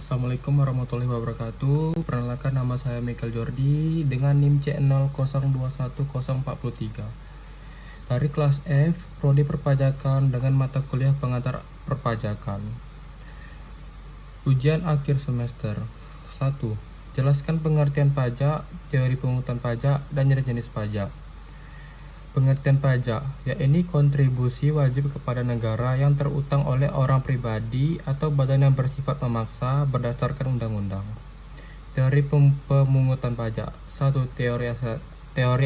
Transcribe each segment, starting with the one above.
Assalamualaikum warahmatullahi wabarakatuh. Perkenalkan, nama saya Michael Jordi dengan NIM C0021043 dari kelas F, Prodi Perpajakan dengan mata kuliah pengantar perpajakan. Ujian akhir semester. 1. Jelaskan pengertian pajak, teori pemungutan pajak, dan jenis-jenis pajak. Pengertian pajak, yaitu kontribusi wajib kepada negara yang terutang oleh orang pribadi atau badan yang bersifat memaksa berdasarkan undang-undang. Teori pemungutan pajak. 1. Teori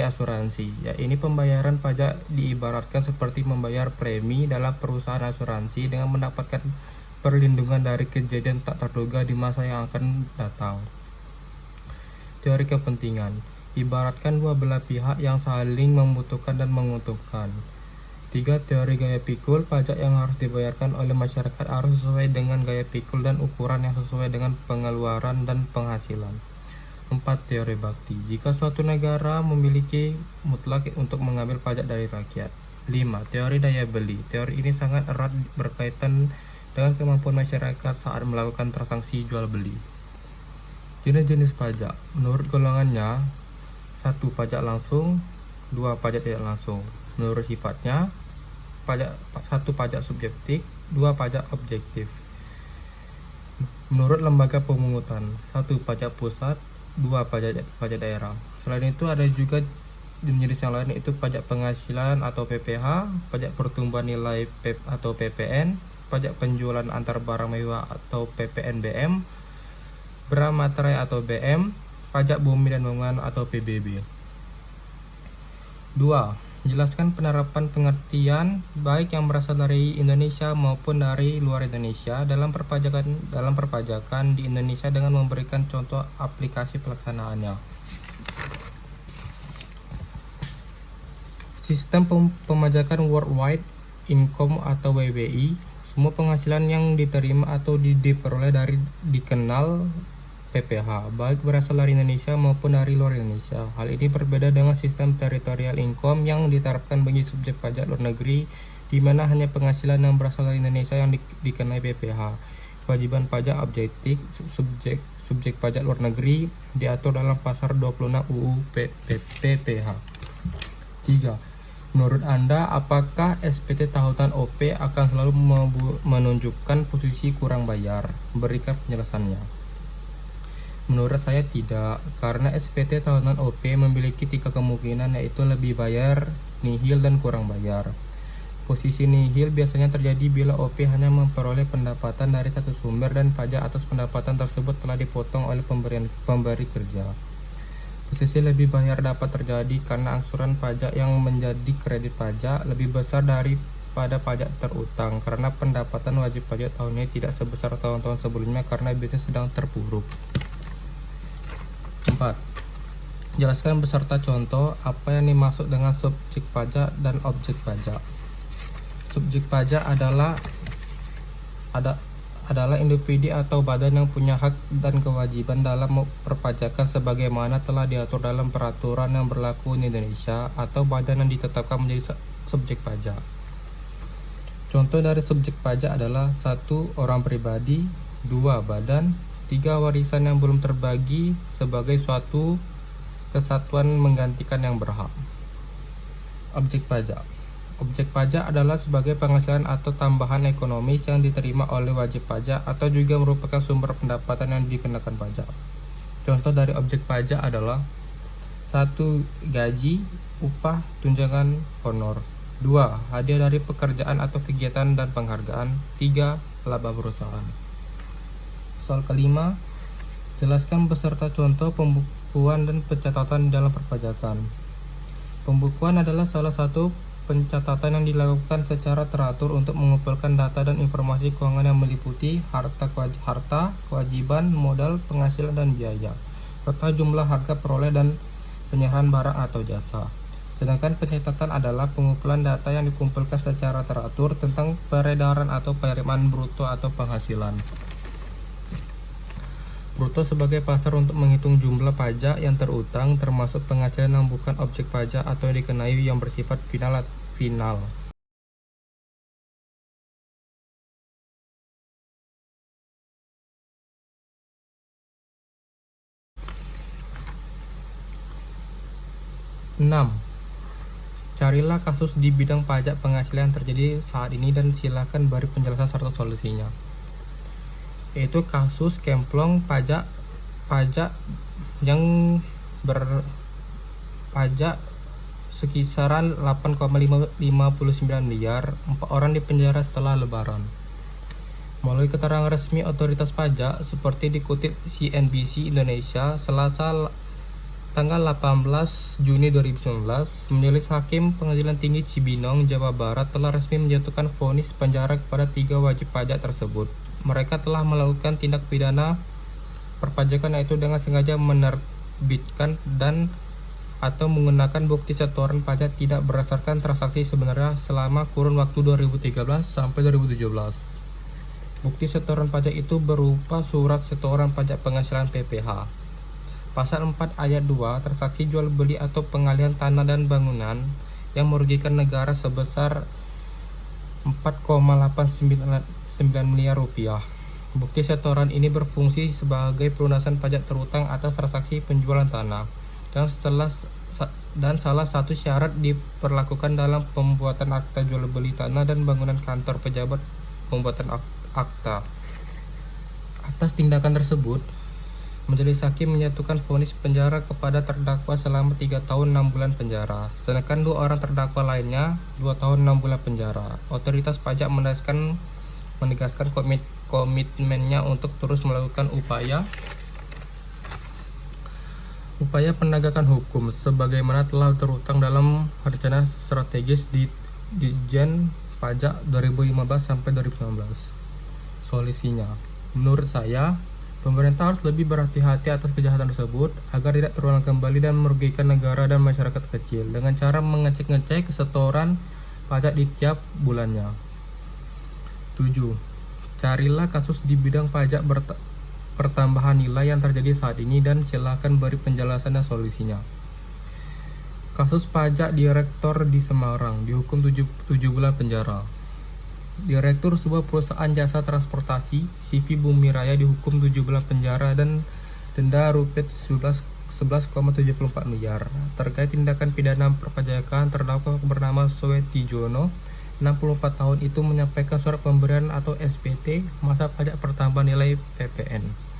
asuransi, yaitu pembayaran pajak diibaratkan seperti membayar premi dalam perusahaan asuransi dengan mendapatkan perlindungan dari kejadian tak terduga di masa yang akan datang. Teori kepentingan, ibaratkan dua belah pihak yang saling membutuhkan dan menguntungkan. 3. Teori gaya pikul, pajak yang harus dibayarkan oleh masyarakat harus sesuai dengan gaya pikul dan ukuran yang sesuai dengan pengeluaran dan penghasilan. 4. Teori bakti, jika suatu negara memiliki mutlak untuk mengambil pajak dari rakyat. 5. Teori daya beli, teori ini sangat erat berkaitan dengan kemampuan masyarakat saat melakukan transaksi jual beli. Jenis-jenis pajak, menurut golongannya: 1. Pajak langsung, 2. Pajak tidak langsung. Menurut sifatnya, 1. Pajak subjektif, 2. Pajak objektif. Menurut lembaga pemungutan: 1. Pajak pusat, 2. Pajak daerah. Selain itu ada juga jenis yang lain, yaitu pajak penghasilan atau PPH, pajak pertumbuhan nilai atau PPN, pajak penjualan antar barang mewah atau PPNBM, barang materai atau BM, pajak bumi dan bangunan atau PBB. 2. Jelaskan penerapan pengertian baik yang berasal dari Indonesia maupun dari luar Indonesia dalam perpajakan di Indonesia dengan memberikan contoh aplikasi pelaksanaannya. Sistem pemajakan Worldwide Income atau WWI, semua penghasilan yang diterima atau diperoleh dari dikenal PPH, baik berasal dari Indonesia maupun dari luar Indonesia. Hal ini berbeda dengan sistem territorial income yang diterapkan bagi subjek pajak luar negeri, di mana hanya penghasilan yang berasal dari Indonesia yang dikenai PPH. Kewajiban pajak objektif subjek pajak luar negeri diatur dalam pasal 26 UU PPH. 3. Menurut Anda, apakah SPT tahunan OP akan selalu menunjukkan posisi kurang bayar? Berikan penjelasannya. Menurut saya tidak, karena SPT tahunan OP memiliki 3 kemungkinan, yaitu lebih bayar, nihil, dan kurang bayar. Posisi nihil biasanya terjadi bila OP hanya memperoleh pendapatan dari satu sumber dan pajak atas pendapatan tersebut telah dipotong oleh pemberi kerja. Posisi lebih bayar dapat terjadi karena angsuran pajak yang menjadi kredit pajak lebih besar daripada pajak terutang, karena pendapatan wajib pajak tahun ini tidak sebesar tahun-tahun sebelumnya karena bisnis sedang terpuruk. 4. Jelaskan beserta contoh apa yang dimaksud dengan subjek pajak dan objek pajak. Subjek pajak adalah individu atau badan yang punya hak dan kewajiban dalam perpajakan sebagaimana telah diatur dalam peraturan yang berlaku di Indonesia, atau badan yang ditetapkan menjadi subjek pajak. Contoh dari subjek pajak adalah: 1. Orang pribadi, 2. Badan, 3. Warisan yang belum terbagi sebagai suatu kesatuan menggantikan yang berhak. Objek pajak. Objek pajak adalah sebagai penghasilan atau tambahan ekonomis yang diterima oleh wajib pajak atau juga merupakan sumber pendapatan yang dikenakan pajak. Contoh dari objek pajak adalah: 1. Gaji, upah, tunjangan, honor. 2. Hadiah dari pekerjaan atau kegiatan dan penghargaan. 3. Laba perusahaan. Soal kelima, jelaskan beserta contoh pembukuan dan pencatatan dalam perpajakan. Pembukuan adalah salah satu pencatatan yang dilakukan secara teratur untuk mengumpulkan data dan informasi keuangan yang meliputi harta, kewajiban, modal, penghasilan, dan biaya, serta jumlah harga peroleh dan penyerahan barang atau jasa. Sedangkan pencatatan adalah pengumpulan data yang dikumpulkan secara teratur tentang peredaran atau penerimaan bruto atau penghasilan. Bruto sebagai pasar untuk menghitung jumlah pajak yang terutang, termasuk penghasilan yang bukan objek pajak atau yang dikenai yang bersifat final. 6. Carilah kasus di bidang pajak penghasilan yang terjadi saat ini dan silakan beri penjelasan serta solusinya. Yaitu kasus kemplong pajak yang berpajak sekisaran 8,59 miliar, 4 orang dipenjara setelah lebaran. Melalui keterangan resmi otoritas pajak seperti dikutip CNBC Indonesia, Selasa tanggal 18 Juni 2019, Majelis Hakim Pengadilan Tinggi Cibinong, Jawa Barat telah resmi menjatuhkan vonis penjara kepada 3 wajib pajak tersebut. Mereka telah melakukan tindak pidana perpajakan, yaitu dengan sengaja menerbitkan dan atau menggunakan bukti setoran pajak tidak berdasarkan transaksi sebenarnya selama kurun waktu 2013 sampai 2017. Bukti setoran pajak itu berupa surat setoran pajak penghasilan PPH. Pasal 4 ayat 2, transaksi jual beli atau pengalihan tanah dan bangunan yang merugikan negara sebesar 4,89 miliar rupiah. Bukti setoran ini berfungsi sebagai pelunasan pajak terutang atas transaksi penjualan tanah. Dan salah satu syarat diperlakukan dalam pembuatan akta jual beli tanah dan bangunan kantor pejabat pembuatan akta. Atas tindakan tersebut, Majelis Hakim menyatukan vonis penjara kepada terdakwa selama 3 tahun 6 bulan penjara, sedangkan 2 orang terdakwa lainnya 2 tahun 6 bulan penjara. Otoritas pajak menegaskan komitmennya untuk terus melakukan upaya penegakan hukum sebagaimana telah terutang dalam rencana strategis di Ditjen Pajak 2015 sampai 2019. Solusinya, menurut saya, pemerintah harus lebih berhati-hati atas kejahatan tersebut agar tidak terulang kembali dan merugikan negara dan masyarakat kecil dengan cara mengecek setoran pajak di tiap bulannya. 7. Carilah kasus di bidang pajak pertambahan nilai yang terjadi saat ini dan silakan beri penjelasan dan solusinya. Kasus pajak direktur di Semarang dihukum 7 bulan penjara. Direktur sebuah perusahaan jasa transportasi, CV Bumi Raya, dihukum 7 bulan penjara dan denda Rp 11,74 miliar terkait tindakan pidana perpajakan. Terdakwa bernama Suetijono, 64 tahun itu, menyampaikan surat pemberian atau SPT masa pajak pertambahan nilai PPN.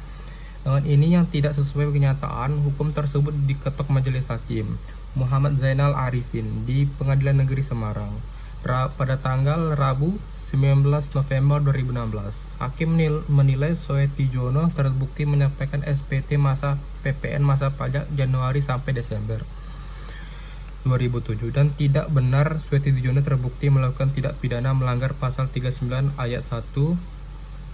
Dengan ini yang tidak sesuai kenyataan, hukum tersebut diketok Majelis Hakim Muhammad Zainal Arifin di Pengadilan Negeri Semarang pada tanggal Rabu 19 November 2016. Hakim menilai Suetijono terbukti menyampaikan SPT masa PPN masa pajak Januari sampai Desember 2007 dan tidak benar Suetijono terbukti melakukan tindak pidana melanggar pasal 39 ayat 1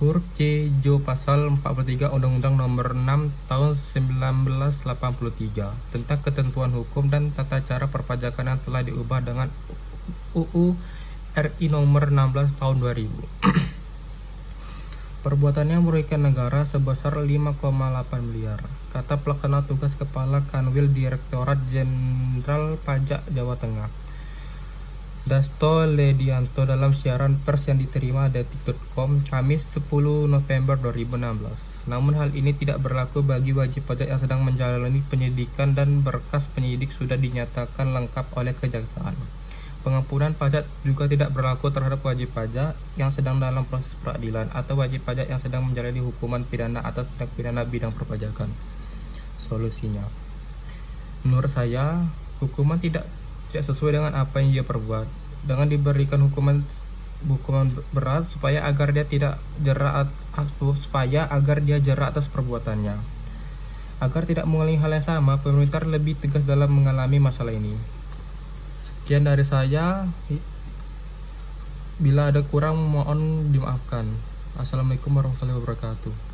huruf C Jo pasal 43 Undang-Undang Nomor 6 Tahun 1983 tentang ketentuan hukum dan tata cara perpajakan yang telah diubah dengan UU RI Nomor 16 Tahun 2000. Perbuatannya merugikan negara sebesar 5,8 miliar, kata pelaksana tugas Kepala Kanwil Direktorat Jenderal Pajak Jawa Tengah, Dasto Ledianto, dalam siaran pers yang diterima detik.com Kamis 10 November 2016. Namun hal ini tidak berlaku bagi wajib pajak yang sedang menjalani penyidikan dan berkas penyidik sudah dinyatakan lengkap oleh kejaksaan. Pengampunan pajak juga tidak berlaku terhadap wajib pajak yang sedang dalam proses peradilan atau wajib pajak yang sedang menjalani hukuman pidana atas tindak pidana bidang perpajakan. Solusinya, menurut saya, hukuman tidak sesuai dengan apa yang dia perbuat, dengan diberikan hukuman berat supaya agar dia jerak atas perbuatannya. Agar tidak mengulangi hal yang sama, pemerintah lebih tegas dalam mengalami masalah ini. Sekian dari saya. Bila ada kurang mohon dimaafkan. Assalamualaikum warahmatullahi wabarakatuh.